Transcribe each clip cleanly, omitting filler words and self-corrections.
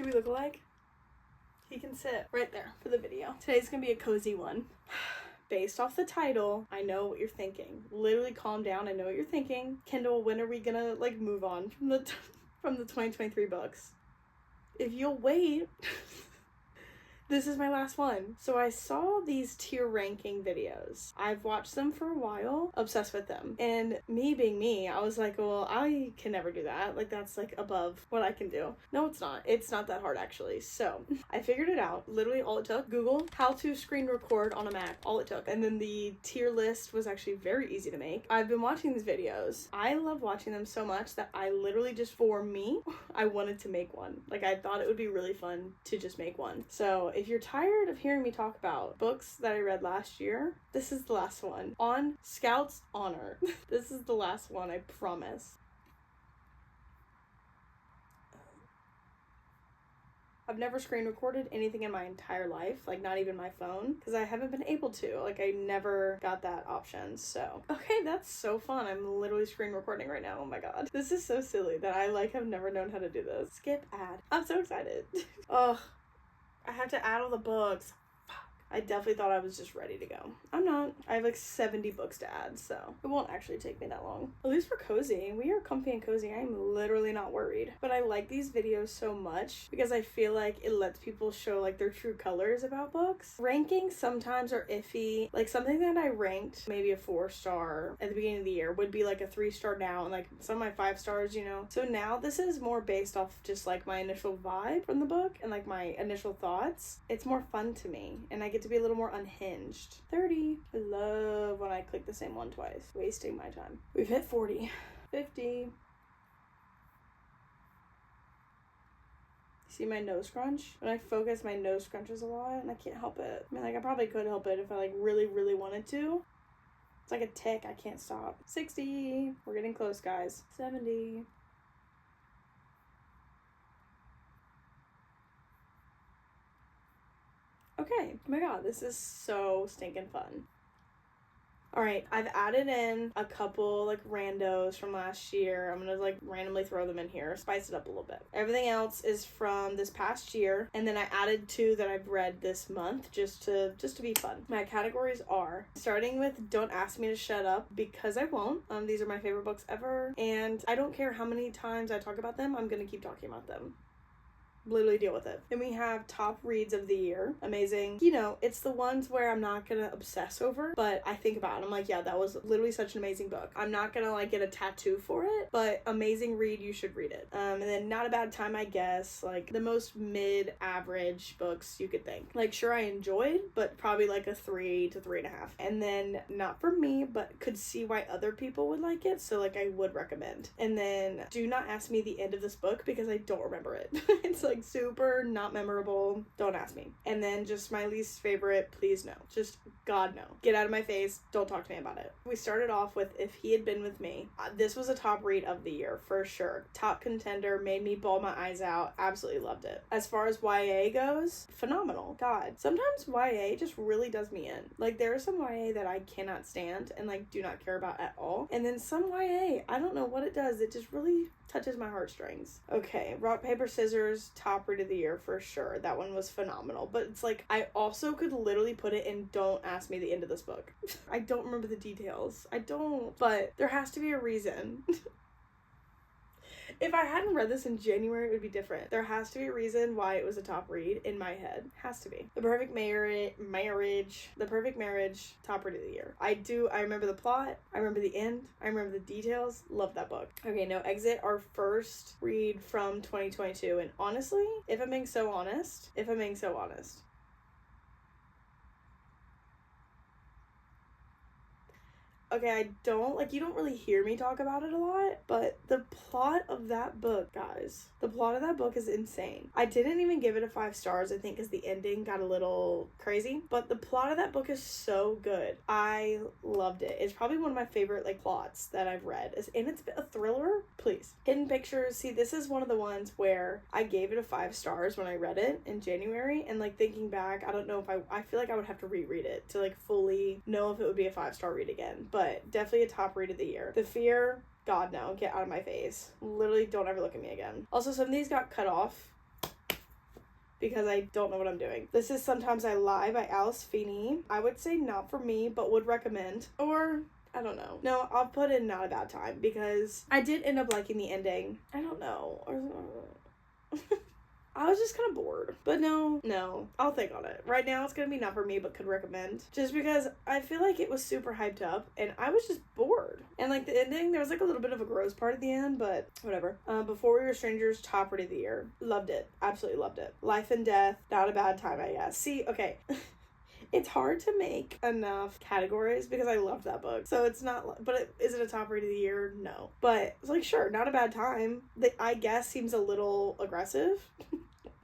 Do we look alike? He can sit right there for the video. Today's gonna be a cozy one. Based off the title, I know what you're thinking. Literally calm down, I know what you're thinking. Kendall, when are we gonna like move on from the from the 2023 books? If you'll wait, this is my last one. So I saw these tier ranking videos. I've watched them for a while, obsessed with them. And me being me, I was like, well, I can never do that. Like, that's like above what I can do. No, it's not. It's not that hard actually. So I figured it out. Literally all it took, Google how to screen record on a Mac, all it took. And then the tier list was actually very easy to make. I've been watching these videos. I love watching them so much that I literally just, for me, I wanted to make one. Like, I thought it would be really fun to just make one. So if you're tired of hearing me talk about books that I read last year, this is the last one. On Scout's honor. This is the last one, I promise. I've never screen recorded anything in my entire life, like not even my phone, because I haven't been able to. Like, I never got that option. So, okay, that's so fun. I'm literally screen recording right now. Oh my god. This is so silly that I like have never known how to do this. Skip ad. I'm so excited. Ugh. I have to add all the books. Fuck. I definitely thought I was just ready to go. I'm not. I have like 70 books to add, so it won't actually take me that long. At least we're cozy. We are comfy and cozy. I'm literally not worried. But I like these videos so much because I feel like it lets people show like their true colors about books. Rankings sometimes are iffy. Like, something that I ranked maybe a 4-star at the beginning of the year would be like a 3-star now, and like some of my 5 stars, you know. So now this is more based off just like my initial vibe from the book and like my initial thoughts. It's more fun to me, and I get to be a little more unhinged. 30. I love when I click the same one twice. Wasting my time. We've hit 40. 50. See my nose scrunch? When I focus, my nose scrunches a lot, and I can't help it. I mean, like, I probably could help it if I like really, really wanted to. It's like a tick. I can't stop. 60. We're getting close, guys. 70. Okay, oh my god, this is so stinking fun. Alright, I've added in a couple like randos from last year. I'm gonna like randomly throw them in here, spice it up a little bit. Everything else is from this past year, and then I added 2 that I've read this month just to be fun. My categories are, starting with Don't Ask Me to Shut Up, because I won't. These are my favorite books ever, and I don't care how many times I talk about them, I'm gonna keep talking about them. Literally deal with it. Then we have top reads of the year. Amazing. You know, it's the ones where I'm not gonna obsess over, but I think about it. I'm like, yeah, that was literally such an amazing book. I'm not gonna like get a tattoo for it, but amazing read, you should read it. And then Not a Bad Time, I guess, like the most mid-average books you could think. Like, sure, I enjoyed, but probably like a 3 to 3.5. And then Not For Me, but could see why other people would like it, so like I would recommend. And then Do Not Ask Me the end of this book because I don't remember it. It's like super not memorable. Don't ask me. And then just my least favorite, Please No. Just God no. Get out of my face. Don't talk to me about it. We started off with If He Had Been With Me. This was a top read of the year for sure. Top contender, made me bawl my eyes out. Absolutely loved it. As far as YA goes, phenomenal. God, sometimes YA just really does me in. Like, there are some YA that I cannot stand and like do not care about at all. And then some YA, I don't know what it does. It just really touches my heartstrings. Okay, Rock, Paper, Scissors, top read of the year for sure. That one was phenomenal. But it's like, I also could literally put it in Don't Ask Me the end of this book. I don't remember the details. I don't. But there has to be a reason. If I hadn't read this in January, it would be different. There has to be a reason why it was a top read in my head. Has to be. The Perfect Marriage, top read of the year. I remember the plot. I remember the end. I remember the details. Love that book. Okay, No Exit, our first read from 2022. And honestly, if I'm being so honest, okay, I don't, like, you don't really hear me talk about it a lot, but the plot of that book, guys, the plot of that book is insane. I didn't even give it a 5 stars, I think, because the ending got a little crazy, but the plot of that book is so good. I loved it. It's probably one of my favorite, like, plots that I've read, and it's a thriller. Please. Hidden Pictures, see, this is one of the ones where I gave it a 5 stars when I read it in January, and, like, thinking back, I don't know if I feel like I would have to reread it to, like, fully know if it would be a 5-star read again, but definitely a top read of the year. The Fear, God no, get out of my face. Literally don't ever look at me again. Also, some of these got cut off. because I don't know what I'm doing. This is Sometimes I Lie by Alice Feeney. I would say not for me, but would recommend. Or I don't know. No, I'll put in Not a Bad Time because I did end up liking the ending. I don't know. I was just kind of bored. But no, I'll think on it. Right now it's going to be not for me, but could recommend. Just because I feel like it was super hyped up and I was just bored. And like the ending, there was like a little bit of a gross part at the end, but whatever. Before We Were Strangers, top read of the year. Loved it. Absolutely loved it. Life and Death, Not a Bad Time, I guess. See, okay. It's hard to make enough categories because I loved that book. So it's not, but is it a top read of the year? No. But it's like, sure, Not a Bad Time. I guess seems a little aggressive.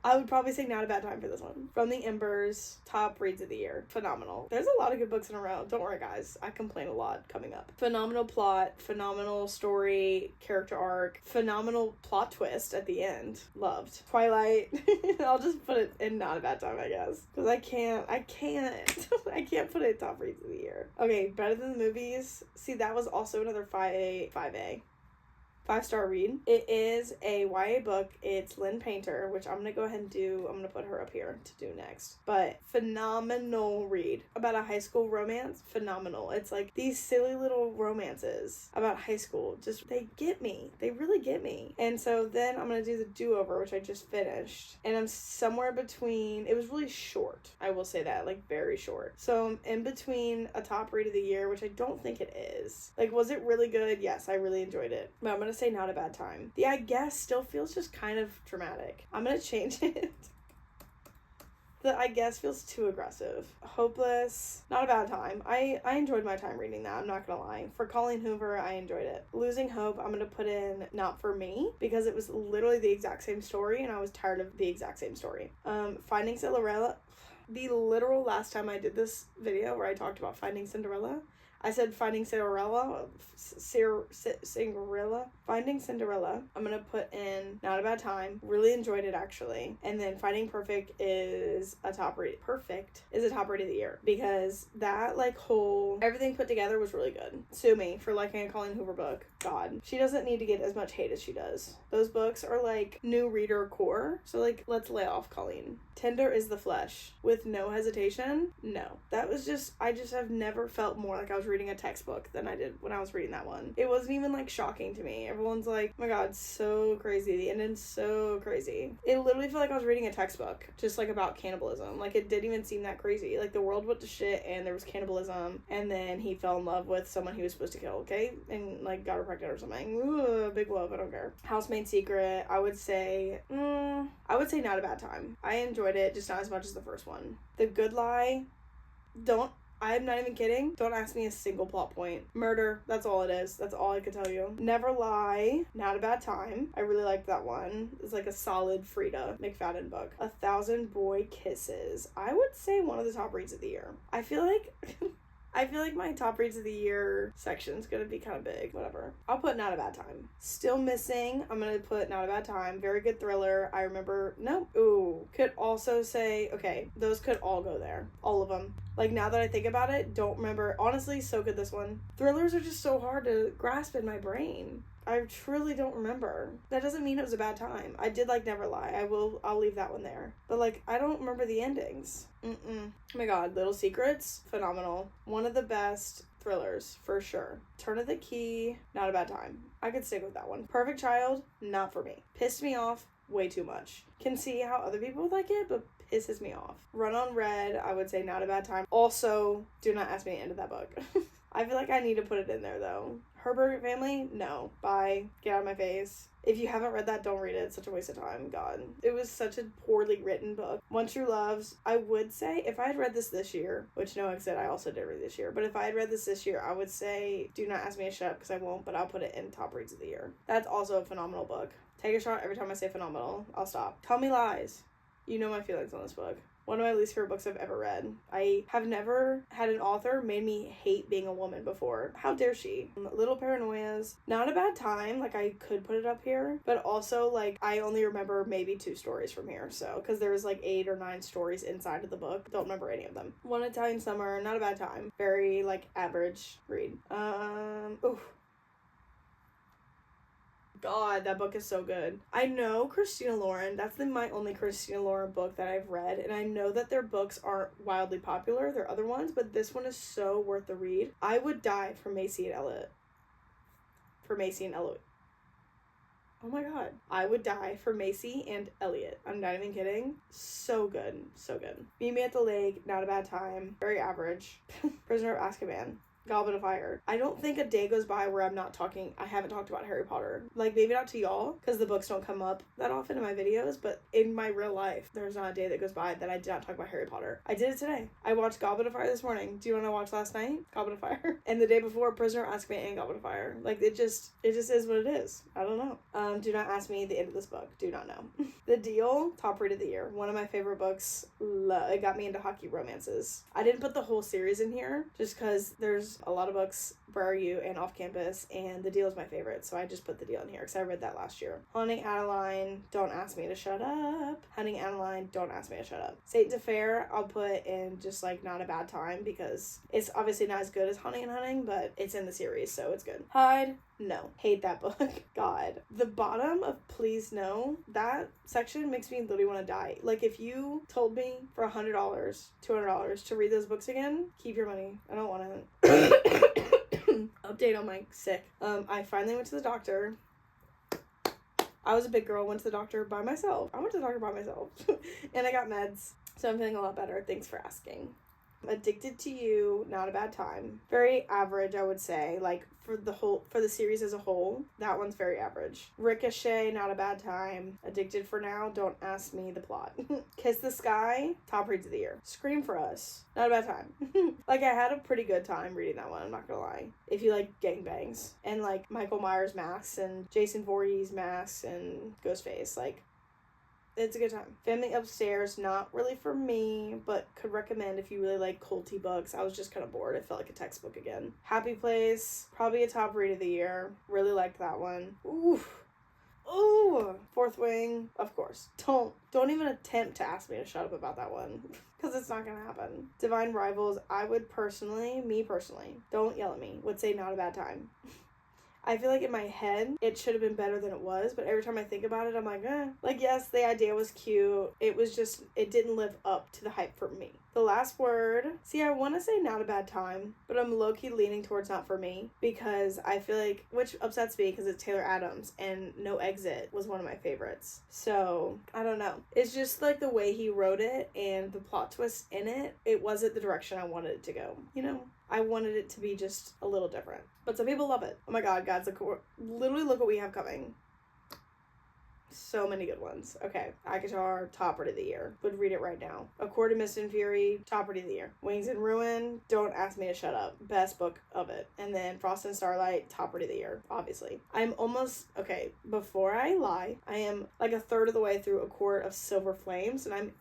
I would probably say Not a Bad Time for this one. From the Embers, top reads of the year. Phenomenal. There's a lot of good books in a row. Don't worry, guys. I complain a lot coming up. Phenomenal plot, phenomenal story, character arc, phenomenal plot twist at the end. Loved. Twilight. I'll just put it in Not a Bad Time, I guess. Because I can't. I can't put it in top reads of the year. Okay, Better Than the Movies. See, that was also another 5A. 5-star read. It is a YA book. It's Lynn Painter, which I'm going to go ahead and I'm going to put her up here to do next. But phenomenal read. About a high school romance. Phenomenal. It's like these silly little romances about high school. Just, they get me. They really get me. And so then I'm going to do the do-over, which I just finished. And I'm somewhere between, it was really short. I will say that, like very short. So I'm in between a top read of the year, which I don't think it is. Like, was it really good? Yes, I really enjoyed it. But I'm going to say Not a Bad Time. The I guess still feels just kind of dramatic. I'm gonna change it. The I guess feels too aggressive. Hopeless, Not a Bad Time. I enjoyed my time reading that, I'm not gonna lie. For Colleen Hoover, I enjoyed it. Losing Hope, I'm gonna put in Not for Me, because it was literally the exact same story and I was tired of the exact same story. Finding Cinderella, the literal last time I did this video where I talked about Finding Cinderella, I said Finding Cinderella. Finding Cinderella. I'm going to put in Not a Bad Time. Really enjoyed it, actually. And then Finding Perfect is a top read. Perfect is a top read of the year. Because that, like, whole... everything put together was really good. Sue me for liking a Colleen Hoover book. God. She doesn't need to get as much hate as she does. Those books are, like, new reader core. So, like, let's lay off Colleen. Tender is the Flesh. With no hesitation? No. That was just... I just have never felt more like I was reading a textbook than I did when I was reading that one. It wasn't even like shocking to me. Everyone's like, oh my god, so crazy. The ending's so crazy. It literally felt like I was reading a textbook, just like about cannibalism. Like, it didn't even seem that crazy. Like, the world went to shit and there was cannibalism, and then he fell in love with someone he was supposed to kill, okay? And like got her pregnant or something. Ooh, big love, I don't care. Housemaid Secret, I would say Not a Bad Time. I enjoyed it, just not as much as the first one. The Good Lie, I'm not even kidding. Don't ask me a single plot point. Murder. That's all it is. That's all I could tell you. Never Lie. Not a Bad Time. I really liked that one. It's like a solid Frida McFadden book. 1,000 Boy Kisses. I would say one of the top reads of the year. I feel like my top reads of the year section's gonna be kind of big. Whatever. I'll put Not a Bad Time. Still Missing. I'm gonna put Not a Bad Time. Very good thriller. I remember... no. Ooh. Could also say... okay. Those could all go there. All of them. Like, now that I think about it, don't remember. Honestly, so good, this one. Thrillers are just so hard to grasp in my brain. I truly don't remember. That doesn't mean it was a bad time. I did like Never Lie. I'll leave that one there. But like, I don't remember the endings. Oh my god, Little Secrets, phenomenal. One of the best thrillers, for sure. Turn of the Key, Not a Bad Time. I could stick with that one. Perfect Child, not for me. Pissed me off way too much. Can see how other people would like it, but pisses me off. Run on Red, I would say Not a Bad Time. Also, do not ask me to end that book. I feel like I need to put it in there, though. Herbert Family? No. Bye. Get out of my face. If you haven't read that, don't read it. It's such a waste of time. God. It was such a poorly written book. One True Loves, I would say, if I had read this year, which no, like I said, I also did read this year, but if I had read this year, I would say, do not ask me to shut up, because I won't, but I'll put it in top reads of the year. That's also a phenomenal book. Take a shot every time I say phenomenal. I'll stop. Tell Me Lies. You know my feelings on this book. One of my least favorite books I've ever read. I have never had an author made me hate being a woman before. How dare she? Little Paranoias. Not a Bad Time. Like, I could put it up here. But also, like, I only remember maybe 2 stories from here. So, because there was like 8 or 9 stories inside of the book. Don't remember any of them. One Italian Summer. Not a Bad Time. Very, like, average read. Oof. God, that book is so good. I know Christina Lauren. That's my only Christina Lauren book that I've read. And I know that their books aren't wildly popular. They're other ones. But this one is so worth the read. I would die for Macy and Elliot. Oh my god. I would die for Macy and Elliot. I'm not even kidding. So good. So good. Meet Me at the Lake. Not a Bad Time. Very average. Prisoner of Azkaban. Goblet of Fire. I don't think a day goes by where I haven't talked about Harry Potter. Like, maybe not to y'all, because the books don't come up that often in my videos, but in my real life, there's not a day that goes by that I did not talk about Harry Potter. I did it today. I watched Goblet of Fire this morning. Do you know what I watched last night? Goblet of Fire. And the day before, Prisoner of Azkaban and Goblet of Fire. Like, it just is what it is. I don't know. Do not ask me the end of this book. Do not know. The Deal, top read of the year. One of my favorite books. It got me into hockey romances. I didn't put the whole series in here, just because there's a lot of books, Where Are You and Off Campus, and The Deal is my favorite, so I just put The Deal in here because I read that last year. Hunting Adeline, Don't Ask Me to Shut Up. Hunting Adeline, Don't Ask Me to Shut Up. State to Fair, I'll put in just like Not a Bad Time because it's obviously not as good as Hunting and Hunting, but it's in the series, so it's good. Hyde, no. Hate that book. God. The bottom of Please No, that section makes me literally want to die. Like, if you told me for $100, $200 to read those books again, keep your money. I don't want it. Update on my sick. I finally went to the doctor. I was a big girl, went to the doctor by myself. I went to the doctor by myself. And I got meds. So I'm feeling a lot better. Thanks for asking. Addicted to You, Not a Bad Time. Very average, I would say. Like, for the series as a whole, that one's very average. Ricochet, Not a Bad Time. Addicted for Now, Don't Ask Me the Plot. Kiss the Sky, top reads of the year. Scream for Us, Not a Bad Time. Like, I had a pretty good time reading that one, I'm not gonna lie. If you like gangbangs and like Michael Myers masks and Jason Voorhees masks and Ghostface, like, it's a good time. Family Upstairs, not really for me, but could recommend if you really like culty books. I was just kind of bored. It felt like a textbook again. Happy Place, probably a top read of the year. Really liked that one. Ooh. Fourth Wing, of course. Don't even attempt to ask me to shut up about that one, because it's not gonna happen. Divine Rivals, I would personally, don't yell at me, would say Not a Bad Time. I feel like in my head, it should have been better than it was, but every time I think about it, I'm like, eh. Like, yes, the idea was cute. It didn't live up to the hype for me. The Last Word. See, I want to say Not a Bad Time, but I'm low-key leaning towards not for me, because I feel like, which upsets me because it's Taylor Adams, and No Exit was one of my favorites. So, I don't know. It's just like the way he wrote it and the plot twist in it, it wasn't the direction I wanted it to go, you know? I wanted it to be just a little different. But some people love it. Oh my god, guys, literally look what we have coming. So many good ones. Okay, Akatar, top read of the year. Would read it right now. A Court of Mist and Fury, top read of the year. Wings and Ruin, Don't Ask Me to Shut Up. Best book of it. And then Frost and Starlight, top read of the year, obviously. Before I lie, I am like a third of the way through A Court of Silver Flames, and I'm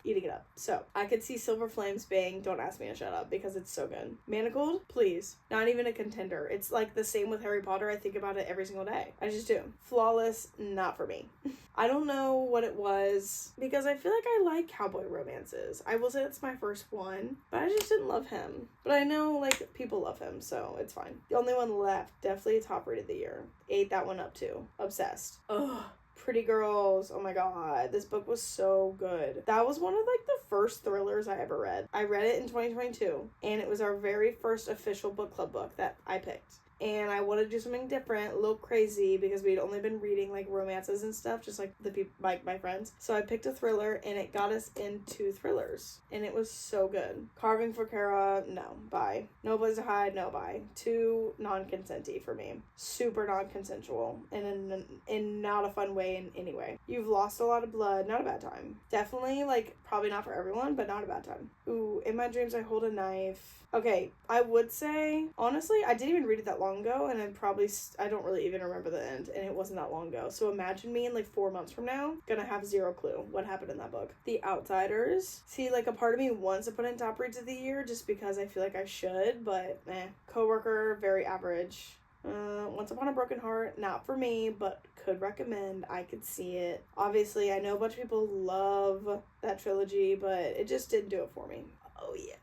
eating it up. So, I could see Silver Flames being Don't Ask Me to Shut Up because it's so good. Manacled, please. Not even a contender. It's like the same with Harry Potter. I think about it every single day. I just do. Flawless, not for me. I don't know what it was because I feel like I like cowboy romances. I will say it's my first one, but I just didn't love him. But I know, like, people love him, so it's fine. The only one left, definitely a top rated of the year. Ate that one up too. Obsessed. Ugh. Pretty Girls, oh my god, this book was so good. That was one of like the first thrillers I ever read. I read it in 2022, and it was our very first official book club book that I picked. And I wanted to do something different, a little crazy, because we'd only been reading like romances and stuff, just like the people, like my friends. So I picked a thriller, and it got us into thrillers, and it was so good. Carving for Kara, no, bye. No Place to Hide, no, bye. Too non-consenty for me. Super non-consensual, and in not a fun way in any way. You've Lost a Lot of Blood, not a bad time. Definitely, like, probably not for everyone, but not a bad time. Ooh, In My Dreams I Hold a Knife. Okay, I would say, honestly, I didn't even read it that long ago, and I don't really even remember the end, and it wasn't that long ago. So imagine me in like 4 months from now, gonna have zero clue what happened in that book. The Outsiders. See, like, a part of me wants to put in top reads of the year just because I feel like I should, but Coworker, very average. Once Upon a Broken Heart, not for me, but could recommend. I could see it. Obviously, I know a bunch of people love that trilogy, but it just didn't do it for me. Oh, yes.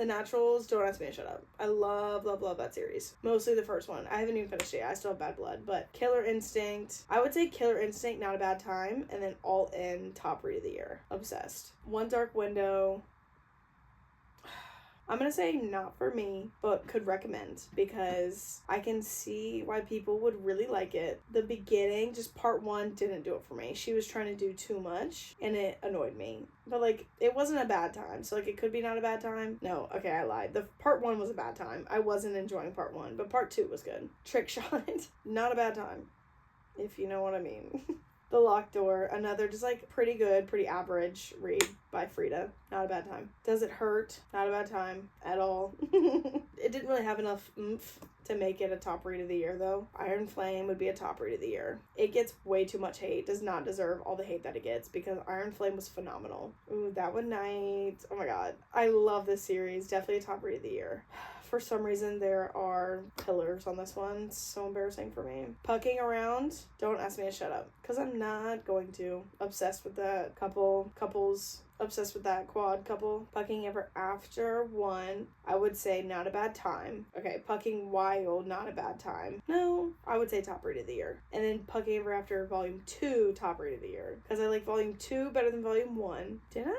The Naturals, don't ask me to shut up. I love that series. Mostly the first one. I haven't even finished it. I still have Bad Blood. But Killer Instinct. I would say Killer Instinct, Not a Bad Time. And then All In, top read of the year. Obsessed. One Dark Window. I'm gonna say not for me, but could recommend because I can see why people would really like it. The beginning, just part 1, didn't do it for me. She was trying to do too much and it annoyed me. But like, it wasn't a bad time. So like, it could be not a bad time. No, okay, I lied. The part 1 was a bad time. I wasn't enjoying part 1, but part 2 was good. Trick Shot, not a bad time, if you know what I mean. The Locked Door, another just like pretty good, pretty average read by Frida. Not a bad time. Does It Hurt? Not a bad time at all. It didn't really have enough oomph to make it a top read of the year though. Iron Flame would be a top read of the year. It gets way too much hate. Does not deserve all the hate that it gets because Iron Flame was phenomenal. Ooh, That One Night. Oh my god. I love this series. Definitely a top read of the year. For some reason, there are pillars on this one. It's so embarrassing for me. Pucking Around. Don't ask me to shut up. Because I'm not going to. Obsessed with that couples. Obsessed with that quad couple. Pucking Ever After 1. I would say not a bad time. Okay, Pucking Wild. Not a bad time. No, I would say top read of the year. And then Pucking Ever After Volume 2. Top read of the year. Because I like Volume 2 better than Volume 1. Did I?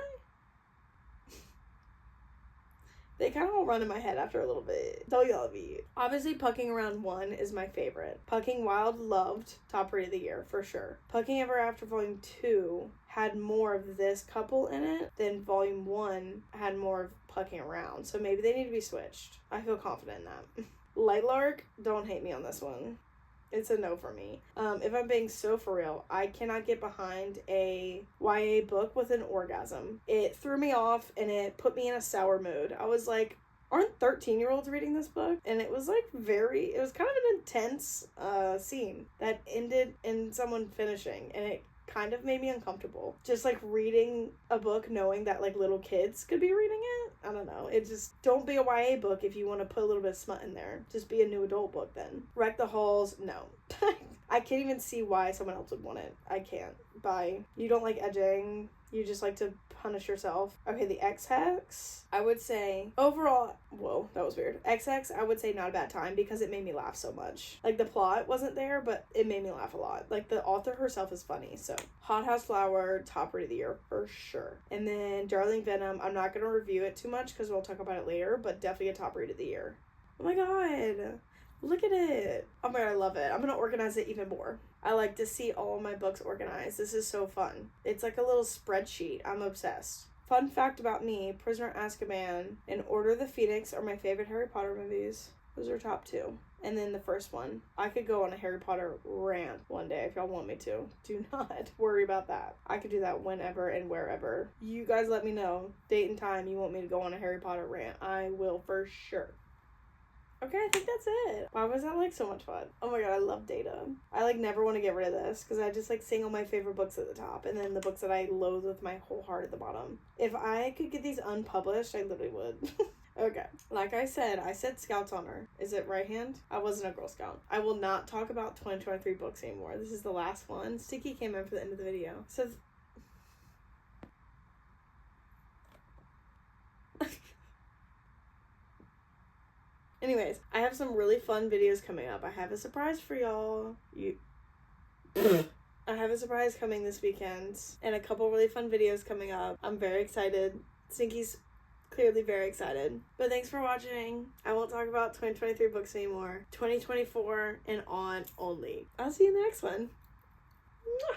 They kind of all run in my head after a little bit. Don't y'all be. Obviously, Pucking Around 1 is my favorite. Pucking Wild, loved. Top read of the year, for sure. Pucking Ever After Volume 2 had more of this couple in it than Volume 1 had more of Pucking Around. So maybe they need to be switched. I feel confident in that. Lightlark, don't hate me on this one. It's a no for me. If I'm being so for real, I cannot get behind a YA book with an orgasm. It threw me off and it put me in a sour mood. I was like, aren't 13-year-olds reading this book? And it was like it was kind of an intense scene that ended in someone finishing, and it kind of made me uncomfortable. Just like reading a book knowing that like little kids could be reading it. I don't know. It just, don't be a YA book if you want to put a little bit of smut in there. Just be a new adult book then. Wreck the Halls, no. I can't even see why someone else would want it. I can't. Bye. You don't like edging. You just like to punish yourself. Okay, the X-Hex, I would say, overall, whoa, that was weird. X-Hex, I would say not a bad time because it made me laugh so much. Like, the plot wasn't there, but it made me laugh a lot. Like, the author herself is funny, so. Hot House Flower, top read of the year, for sure. And then Darling Venom, I'm not going to review it too much because we'll talk about it later, but definitely a top read of the year. Oh my god. Look at it. Oh my god, I love it. I'm going to organize it even more. I like to see all my books organized. This is so fun. It's like a little spreadsheet. I'm obsessed. Fun fact about me, Prisoner Azkaban and Order of the Phoenix are my favorite Harry Potter movies. Those are top 2. And then the first one. I could go on a Harry Potter rant one day if y'all want me to. Do not worry about that. I could do that whenever and wherever. You guys let me know, date and time you want me to go on a Harry Potter rant. I will for sure. Okay, I think that's it. Why was that like so much fun? Oh my god, I love data. I like never want to get rid of this because I just like seeing all my favorite books at the top and then the books that I loathe with my whole heart at the bottom. If I could get these unpublished, I literally would. Okay, like I said Scout's Honor. Is it right hand? I wasn't a Girl Scout. I will not talk about 2023 books anymore. This is the last one. Sticky came in for the end of the video. So anyways, I have some really fun videos coming up. I have a surprise for y'all. I have a surprise coming this weekend and a couple really fun videos coming up. I'm very excited. Stinky's clearly very excited. But thanks for watching. I won't talk about 2023 books anymore. 2024 and on only. I'll see you in the next one. Mwah!